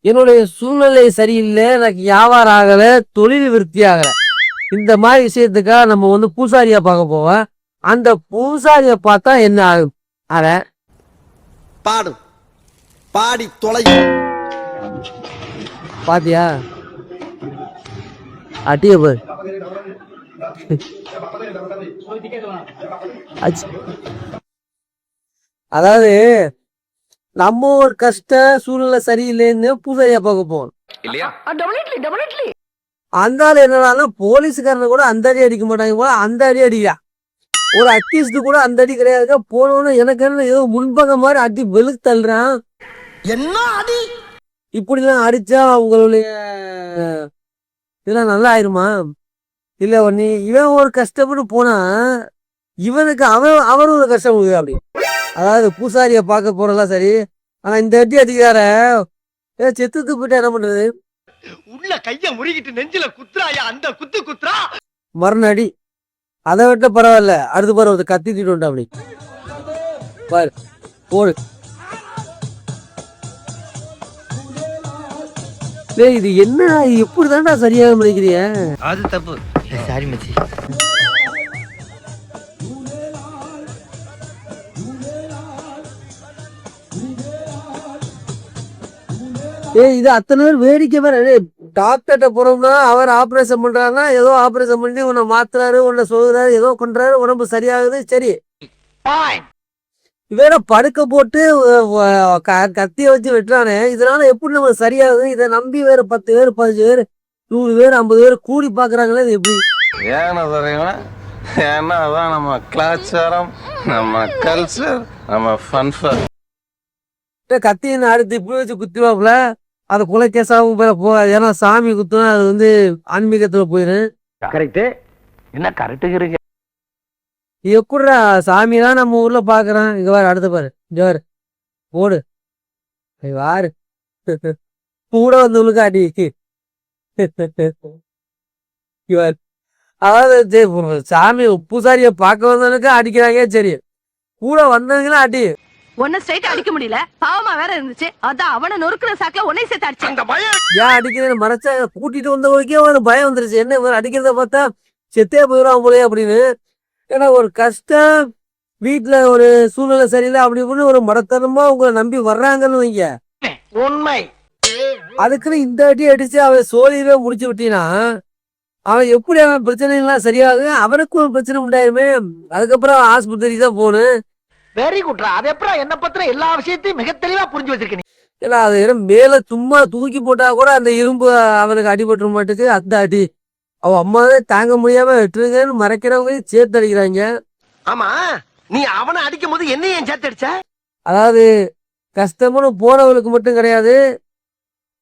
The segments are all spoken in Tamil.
என்னுடைய சூழ்நிலை சரியில்லை, எனக்கு வியாபாரம் ஆகல, தொழில் விருத்தி ஆகல. இந்த மாதிரி விஷயத்துக்காக நம்ம வந்து பூசாரியா பார்க்க போவோம். அந்த பூசாரியை பார்த்தா என்ன ஆகும்? அத பாடு பாடி தொலை. பாத்தியா? அட்டிய பாரு. அதாவது நம்ம ஒரு கஷ்ட சூழ்நிலை சரியில்லைன்னு பூசாரியா பார்க்க போவோம். அந்த ஆள் என்னன்னா போலீஸ்காரனை கூட அந்த அடி அடிக்க மாட்டாங்க போல, அந்த அடி அடிக்கா. ஒரு அக்யூஸ்டு கூட அந்த அடி கிடையாது. போனோன்னு எனக்கு என்ன ஏதோ முன்பகம் மாதிரி அடி வெளுத்து தள்ளுறான். என்ன அடி இப்படிலாம் அடிச்சா உங்களுடைய இதெல்லாம் நல்லா ஆயிருமா? இல்ல நீ இவன் ஒரு கஷ்டப்பட்டு போனா இவனுக்கு அவரும் ஒரு கஷ்டம் கொடுக்குது அப்படி. அதாவது பூசாரிய பார்க்க போறதெல்லாம் சரி, ஆனா இந்த அடி அடிக்கிறார செத்துக்கு போயிட்டு என்ன பண்றது? உள்ள கைய முறிக்கிட்டு நெஞ்சில குத்துறாயா, அந்த குத்து குத்துறா. மறுநடி அதை விட்ட பரவாயில்ல, அடுத்து பாரு கத்திட்டு உண்டா அப்படி பாரு போடு. இது என்ன எப்படிதான்டா சரியாக நினைக்கிறிய? அது தப்பு. சாரி மச்சி. இது அத்தனை பேர் வேடிக்கை வேற. டாக்டர்கிட்ட போறோம்னா அவர் ஆபரேஷன் பண்றாருன்னா ஏதோ ஆபரேஷன் பண்ணி உன்னை மாத்துறாரு, உன்னை சொல்றாரு, ஏதோ பண்றாரு, உடம்பு சரியாகுது, சரி. வேற படுக்க போட்டு கத்திய வச்சு வெட்டுறானே, இதனால எப்படி நம்ம சரியாகுது? இதை நம்பி வேற 10 பேர் 15 பேர் 100 பேர் 50 பேர் கூடி பாக்குறாங்களே, இது எப்படி? ஏன்னா தெரியுமா? ஏன்னா அதான் நம்ம கலாச்சாரம், நம்ம கல்ச்சர், நம்ம ஃபன். கத்தின்னு அடுத்து இப்படி வச்சு குத்திவாப்புல, அது கொலை கேஸாகவும் போகாது. ஏன்னா சாமி குத்துனா அது வந்து ஆன்மீகத்துல போயிடும். கரெக்ட். என்ன கரெக்டுங்கிறீங்க? எப்படிடா சாமி தான் நம்ம ஊர்ல பாக்குறான். இங்க பாரு, அடுத்த பாரு, இங்க பாரு போடு வாரு. கூட வந்தவங்களுக்கு அடி. அதாவது சாமி பூசாரிய பார்க்க வந்தவனுக்கு அடிக்கிறாங்க, சரி. கூட வந்தவங்களும் அடி. ஒன்ன ஸ்ட்ரைட் அடிக்க முடியல, பாவமா வேற இருந்துச்சு. அதான் அவனை நொறுக்குற சாக்குல உன்னை சேர்த்து அடிச்சேன். ஏன் அடிக்கிறேன்னு மறைச்சா கூட்டிட்டு வந்தவங்களுக்கே ஒரு பயம் வந்துருச்சு. என்ன அடிக்கிறத பார்த்தா செத்தே போயிடும் போலே அப்படின்னு. ஏன்னா ஒரு கஷ்டம், வீட்டுல ஒரு சூழ்நிலை சரியில்லை அப்படி இப்படின்னு ஒரு மடத்தனமா உங்களை நம்பி வர்றாங்கன்னு வைங்க. உண்மை. அதுக்குன்னு இந்த அடி அடிச்சு அவன் சோழியவே முடிச்சு விட்டீங்கன்னா அவன் எப்படி அவன் பிரச்சனைலாம் சரியாகும்? அவனுக்கும் ஒரு பிரச்சனை உண்டாயிருமே. அதுக்கப்புறம் ஆஸ்பத்திரிக்கு தான் போகணும். வெரி குட்ரா. அது எப்பறம் என்ன பத்திர எல்லா விஷயத்தையும் மிக தெளிவா புரிஞ்சு வச்சிருக்கேன். ஏன்னா அது மேல சும்மா தூக்கி போட்டா கூட அந்த இரும்பு அவனுக்கு அடிபட்டுற மாட்டுக்கு அந்த அடி. அவன் அம்மாவே தாங்க முடியாம வெட்டுருங்கன்னு மறைக்கிறவங்க சேர்த்து அடிக்கிறாங்க. ஆமா, நீ அவனை அடிக்கும் போது என்ன ஏன் சேர்த்து அடிச்ச? அதாவது கஷ்டம்னு போனவளுக்கு மட்டும் கிடையாது,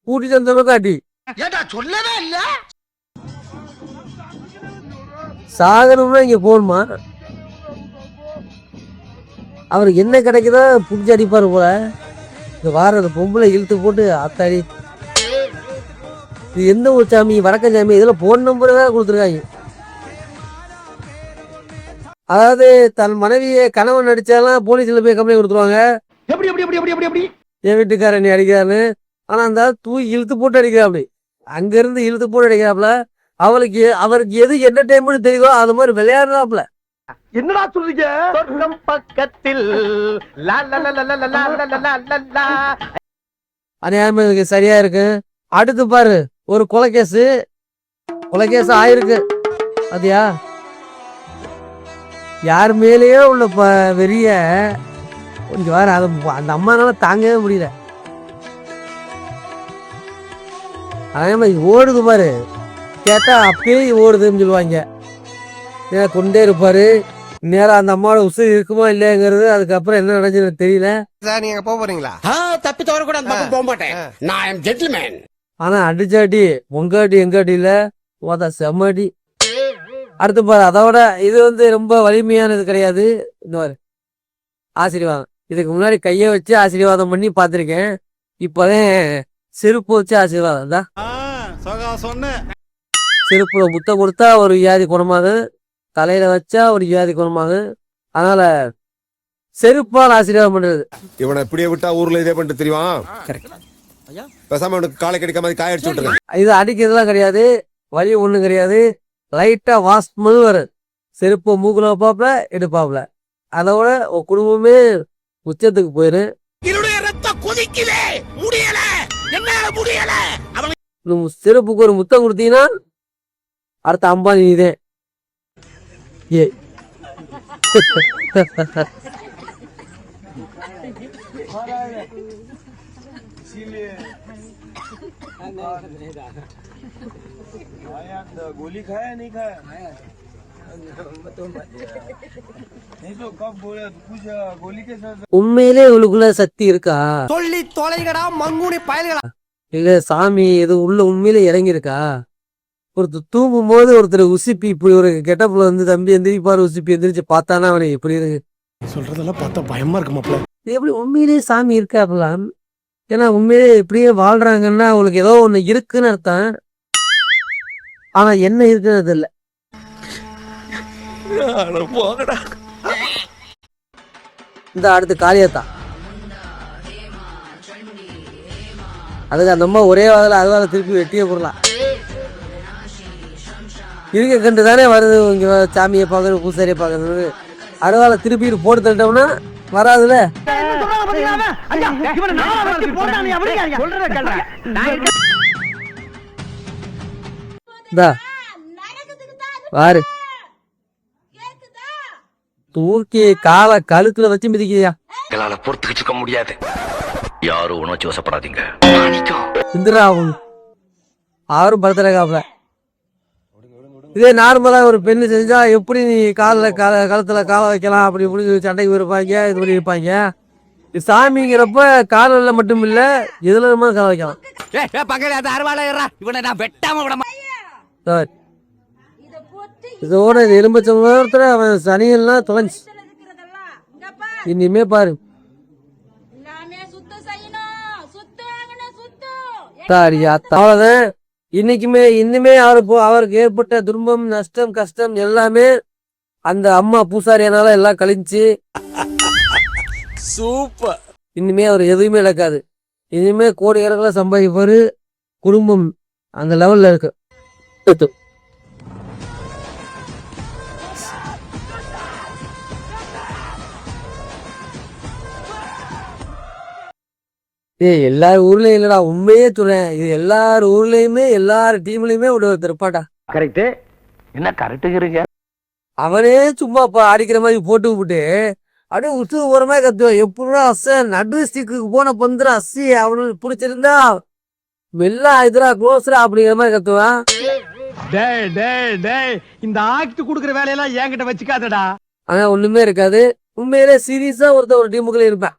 கூட்டிட்டு வந்தவனுக்கும் அடி. ஏடா சொல்லவே இல்ல. சாகனம்னா இங்க போகணுமா? அவருக்கு என்ன கிடைக்குதோ புடிச்சு அடிப்பாரு போல. இந்த வார பொம்பளை இழுத்து போட்டு ஆத்தாடி. இது எந்த ஒரு சாமி? வடக்க சாமி. இதுல போன் நம்பர் வேற கொடுத்துருக்காங்க. அதாவது தன் மனைவியை கணவன் அடிச்சாலாம் போலீஸ்ல போய் கம்ப்ளைண்ட் கொடுத்துருவாங்க. எப்படி எப்படி எப்படி எப்படி எப்படி என் வீட்டுக்காரன் நீ அடிக்கிறான்னு. ஆனா அந்த தூக்கி இழுத்து போட்டு அடிக்கிறாப்படி. அங்க இருந்து இழுத்து போட்டு அடிக்கிறாப்புல. அவருக்கு எது என்ன டைம்னு தெரியுதோ அது மாதிரி விளையாடுறாப்புல. என்னடா சொல்றீங்க? சொர்க்கம் பக்கத்தில் அநியாயமா சரியா இருக்கு. அடுத்து பாரு, ஒரு கொலைகேஸ் ஆயிருக்கு. அதியா யார் மேலேயோ உள்ள வெறிய கொஞ்சம் வார அந்த அம்மானால தாங்கவே முடியல. அதே மாதிரி ஓடுது பாரு, கேட்டா அப்பயே ஓடுதுன்னு சொல்லுவாங்க. கொண்டே இருப்பாரு நேரம். அந்த அம்மாவோட உசுறு இருக்குமா இல்லையாங்கிறது அதுக்கப்புறம் என்ன நடந்துன்னு தெரியல. நீங்க போக போறீங்களா? தப்பி தவற கூட அந்த பக்கம் போக மாட்டேன். நான் ஐ அம் ஜென்டில்மேன். ஆனா அடிச்சாட்டி உங்காட்டி எங்காட்டி இல்ல, செம்மடி. அடுத்து பாரு, அதோட இது வந்து ரொம்ப வலிமையானது கிடையாது. இந்த மாதிரி ஆசீர்வாதம். இதுக்கு முன்னாடி கைய வச்சு ஆசீர்வாதம் பண்ணி பார்த்திருக்கேன். இப்பதான் செருப்பு வச்சு ஆசீர்வாதம் தான். செருப்புல முத்தம் கொடுத்தா ஒரு வியாதி குணமாகுது, தலையில வச்சா ஒரு வியாதி குணமாகுது. அதனால செருப்பால் ஆசீர்வாதம் பண்றது. இவனை இப்படியே விட்டா ஊர்ல இதே பண்ணிட்டு தெரியும். பேசாம உனக்கு காலை கடிக்க மாதிரி காய அடிச்சு விட்டுருங்க. இது அடிக்கிறதுலாம் கிடையாது, வலி ஒண்ணும் கிடையாது. லைட்டா வாஷ் பண்ணி வரும். செருப்பு மூக்குல வைப்பாப்ல எடுப்பாப்ல. அதோட உன் குடும்பமே உச்சத்துக்கு போயிரும். என்னுடைய ரத்தம் கொதிக்குதே, முடியல, என்னால முடியல. செருப்புக்கு ஒரு முத்தம் கொடுத்தீங்கன்னா அடுத்த அம்பானி இதே. ஏ गोली खाया नहीं खाया नहीं तो कब बोला कुछ गोली के साथ உண்மையிலே உங்களுக்குள்ள சக்தி இருக்கா? சொல்லி தொலைகடா மங்குனி பயல்களா. இல்ல சாமி எது உள்ள உண்மையிலே இறங்கி இருக்கா? ஒருத்தர் தூங்கும் போது ஒருத்தர் உசிப்பி இப்படி ஒரு கெட்டப்புல வந்து தம்பி எந்திரிப்பாரு, உசிப்பி எந்திரிச்சு பார்த்தானா அவனை இப்படி இருக்கு. சொல்றதெல்லாம் பார்த்தா பயமா இருக்கு மாப்ள. இது எப்படி உண்மையிலேயே சாமி இருக்கா அப்படிலாம்? ஏன்னா உண்மையிலே இப்படியே வாழ்றாங்கன்னா அவங்களுக்கு ஏதோ ஒண்ணு இருக்குன்னு அர்த்தம். ஆனா என்ன இருக்குன்னு இல்ல. இந்த அடுத்து காளியாத்தா. அதுக்கு அந்த அம்மா ஒரே வாதில அதுவால திருப்பி வெட்டியே போடலாம். இருக்க கண்டு தானே வருது இங்க சாமியை பார்க்கறது பூசாரியை பார்க்கறது. அறுவால திருப்பி போட்டு தட்டோம்னா வராதுல. பாரு தூக்கி காலை கழுத்துல வச்சு மிதிக்கியா. எங்களால பொறுத்துக்கிட்டு இருக்க முடியாது. யாரும் உணர்ச்சி வசப்படாதீங்க. இந்திரா அவரும் படுத்துறக்காப்ல. இதே நார்மலா ஒரு பெண்ணு செஞ்சா எப்படி நீ கழுத்துல காலை வைக்கலாம் அப்படி இப்படி சண்டைக்கு இருப்பாங்க, இது பண்ணி இருப்பாங்க. சாமிங்கிறப்ப காலில் மட்டும் இல்ல எதுல காலை வைக்கலாம். இதோட இது எலும்பச்சம்பளத்துல அவன் சனியெல்லாம் தொலைஞ்சு. இனிமே பாரு அவ்வளவுதான். இன்னைக்குமே இன்னுமே அவருக்கு ஏற்பட்ட துன்பம் நஷ்டம் கஷ்டம் எல்லாமே அந்த அம்மா பூசாரியானால எல்லாம் கழிஞ்சு. சூப்பர். இனிமே அவர் எதுவுமே இழக்காது. இனிமே கோடிக்கணக்கில் சம்பாதிப்பாரு. குடும்பம் அந்த லெவல்ல இருக்கு. எல்லார் ஊர்லயும் இல்லடா, உண்மையே சொல்றேன். இது எல்லார் ஊர்லயுமே எல்லார் டீம்லயுமே ஒருத்தர் இருப்பாட்டா. கரெக்ட். என்ன கரெக்டுங்கிறீங்க? அவனே சும்மா அடிக்கிற மாதிரி போட்டு விட்டு அப்படியே உசு ஓரமா கத்துவான். எப்படின்னா நடு ஸ்டிக்கு போன பந்துரா அசி அவனுக்கு பிடிச்சிருந்தா வெள்ளா இதுரா க்ளோஸ்ரா அப்படிங்கிற மாதிரி கத்துவான். இந்த ஆக்ட் குடுக்குற வேலையெல்லாம் என்கிட்ட வச்சுக்காதடா. ஆனா ஒண்ணுமே இருக்காது. உண்மையிலே சீரியஸா ஒருத்தர் ஒரு டீமுக்குள்ள இருப்பேன்.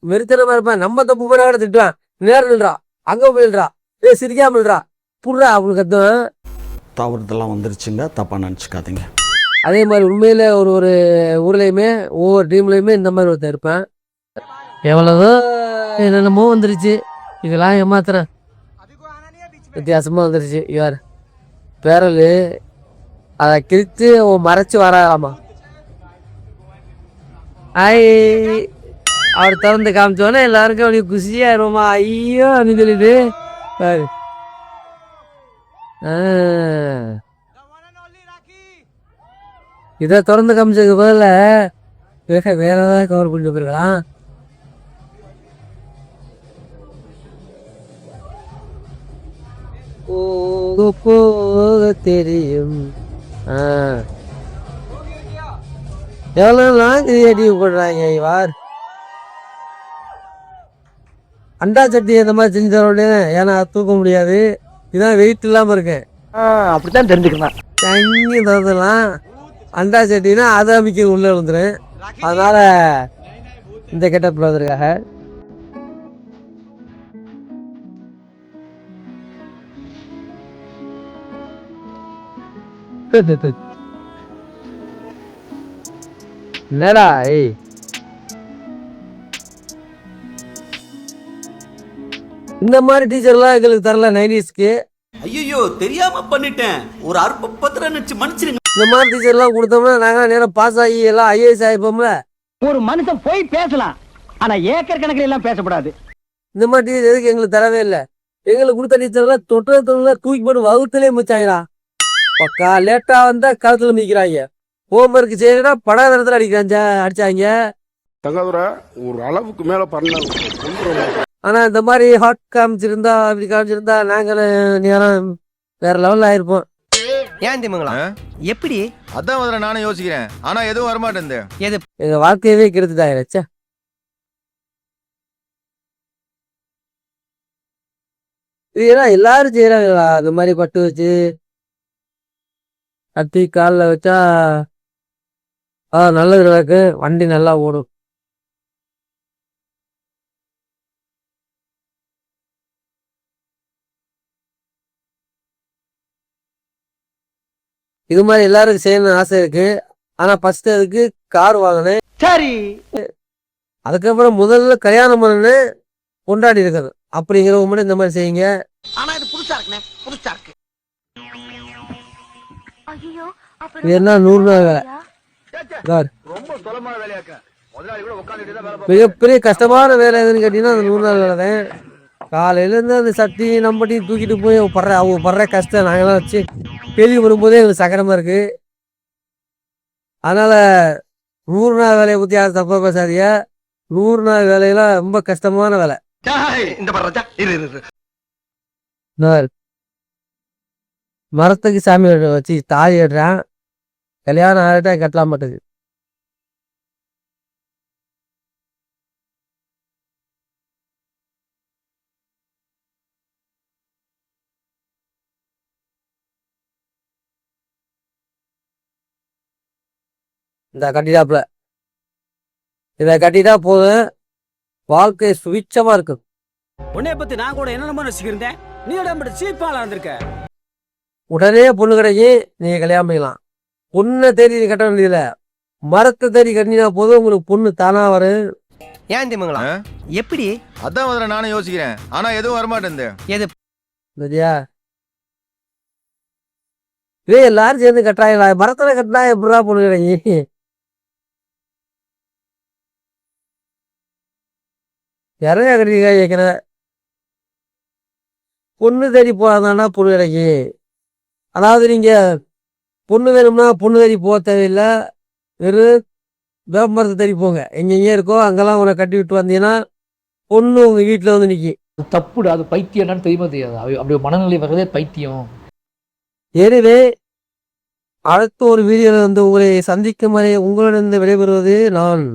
வெறித்தனமா இருப்பேன். நம்ம தப்பு பண்ணா திட்டுவான். நேரம் இல்லா அங்க போயிடுறா, சிரிக்காம இல்லா புடுறா அப்படின்னு கத்துவான். தவறுதெல்லாம் வந்துருச்சுங்க, தப்பா நினைச்சுக்காதீங்க. அதே மாதிரி உண்மையில ஒரு ஒரு ஊர்லயுமே ஒவ்வொரு டீம்லயுமே இந்த மாதிரி ஒருத்தர் இருப்பேன். எவ்வளவோ என்னென்னமோ வந்துருச்சு. இதெல்லாம் ஏமாத்துறேன். வித்தியாசமா வந்துருச்சு. இவர் பேரலு அதை கிழித்து மறைச்சு வராமா. அவர் திறந்து காமிச்சோன்னே எல்லாருக்கும் அப்படி குஷியா இருமா. ஐயோ அப்படின்னு சொல்லிட்டு பாரு. இதை திறந்து காமிச்சதுக்கு பதில வேற ஏதாவது கவர் பண்ணிட்டு போயிருக்கலாம். போக தெரியும். எவ்வளோலாம் கிரியேட்டிவ் பண்றாங்க இவார். அண்டா சட்டி இந்த மாதிரி செஞ்சு தர முடியாது. ஏன்னா தூக்க முடியாது. இதான் வெயிட் இல்லாம இருக்கேன். அப்படித்தான் தெரிஞ்சுக்கலாம். தங்கி தரதெல்லாம் அண்டா சட்டினா அதை அமைக்க உள்ள வந்துடும். அதனால இந்த கெட்டப்ல வந்திருக்காக. என்னடா இந்த மாதிரி டீச்சர்லாம் எங்களுக்கு தரல 90ஸ்க்கு. ஐயோ தெரியாம பண்ணிட்டேன், ஒரு அற்ப பத்திரம் நினைச்சு மன்னிச்சிருங்க. இந்த மாதிரி டீச்சர்லாம் கொடுத்தோம்னா நாங்க நேரம் பாஸ் ஆகி எல்லாம் IAS ஆயிப்போம்ல. ஒரு மனுஷன் போய் பேசலாம், ஆனா ஏக்கர் கணக்கில் எல்லாம் பேசக்கூடாது. இந்த மாதிரி டீ எதுக்கு எங்களுக்கு தரவே இல்லை. எங்களுக்கு கொடுத்த டீச்சர்லாம் தொட்டில தூக்கி போட்டு வகுத்துலேயே மிச்சாங்கடா. பக்கா லேட்டா வந்தா கழுத்துல மிதிக்கிறாங்க. ஹோம்ஒர்க் செய்யறா படாதரத்துல அடிச்சாங்க. தங்கதுரை ஒரு அளவுக்கு மேல பண்ண. ஆனா இந்த மாதிரி ஹாட் காமிச்சிருந்தா அப்படி காமிச்சிருந்தா நாங்களும் நேரம் வேற லெவல்ல ஆயிருப்போம். ஏன் திமுங்களா எப்படி அதான் முதல்ல நானும் யோசிக்கிறேன். ஆனா எதுவும் வரமாட்டேன். எங்க வாழ்க்கையவே கெடுத்துட்டாங்க. இது ஏன்னா எல்லாரும் செய்யறாங்களா அந்த மாதிரி பட்டு வச்சு கட்டி காலில் வச்சா நல்லது நடக்கு, வண்டி நல்லா ஓடும். இது மாதிரி எல்லாருக்கும் செய்யணும்னு ஆசை இருக்கு. ஆனா ஃபர்ஸ்ட் அதுக்கு கார் வாங்கினேன். சரி, அதுக்கப்புறம் முதல்ல கல்யாணம் பண்ணு கொண்டாடி இருக்குது அப்படிங்கிறவங்க மட்டும் இந்த மாதிரி செய்யுங்க. ஆனா இது புதுசா இருக்குண்ணே, புதுசா இருக்கு. இது என்ன 100 நாள் வேலை சார். ரொம்ப தொலைமான வேலையாக்க முதலாளி கூட உட்காந்துட்டு மிகப்பெரிய கஷ்டமான வேலை எதுன்னு கேட்டீங்கன்னா அந்த 100 நாள் வேலை தான். காலையில இருந்து அந்த சட்டி நம்பட்டியும் தூக்கிட்டு போய் அவங்க படுற கஷ்டம் நாங்கெல்லாம் வச்சு கேள்வி வரும்போதே எங்களுக்கு சக்கரமா இருக்கு. அதனால 100 நாள் வேலையை பத்தி யாரும் தப்பா பேசாதீங்க. 100 நாள் வேலையெல்லாம் ரொம்ப கஷ்டமான வேலை. இந்த பண்றா இரு மரத்துக்கு சாமி வச்சு தாலி கட்டுறான். கல்யாணம் ஆகிட்டா கட்டலாம் மாட்டேது. இந்த கட்டிடாப்புல இதை கட்டிட்டா போதும், வாழ்க்கை சுவிட்சமா இருக்கும். உன்னைய பத்தி நான் கூட என்னென்னமோ நினைச்சுக்கிருந்தேன். நீ உடம்பு சீப்பாளா இருந்திருக்க. உடனே பொண்ணு கிடைக்கி நீங்க கல்யாணம் பண்ணிக்கலாம். பொண்ணை தேடி கட்ட வேண்டியதில்ல, மரத்தை தேடி கட்டினா போதும் உங்களுக்கு பொண்ணு தானா வரும். ஏன் திமுங்களா எப்படி அதான் முதல்ல நானும் யோசிக்கிறேன். ஆனா எதுவும் வரமாட்டேன். சரியா? இதே எல்லாரும் சேர்ந்து கட்டுறாங்களா? மரத்துல கட்டினா எப்படிதான் பொண்ணு கிடைக்கி? இறையா கட்டி கேட்கிற பொண்ணு தேடி போறாங்கன்னா பொண்ணு கிடைக்கி. அதாவது நீங்க பொண்ணு வேணும்னா பொண்ணு தேடி போக தேவையில்லை, வெறும் வேப்பமரத்தை தேடி போங்க. எங்கெங்கே இருக்கோ அங்கெல்லாம் உன்னை கட்டி விட்டு வந்தீங்கன்னா பொண்ணு உங்க வீட்டுல வந்து நிக்கி. தப்புடா, அது பைத்தியம் என்னன்னு தெரியுமா தெரியாது. அப்படி மனநிலை வர்றதே பைத்தியம். எனவே அடுத்த ஒரு வீடியோவில் வந்து உங்களை சந்திக்கும் வரை உங்களிடம் விடைபெறுவது நான்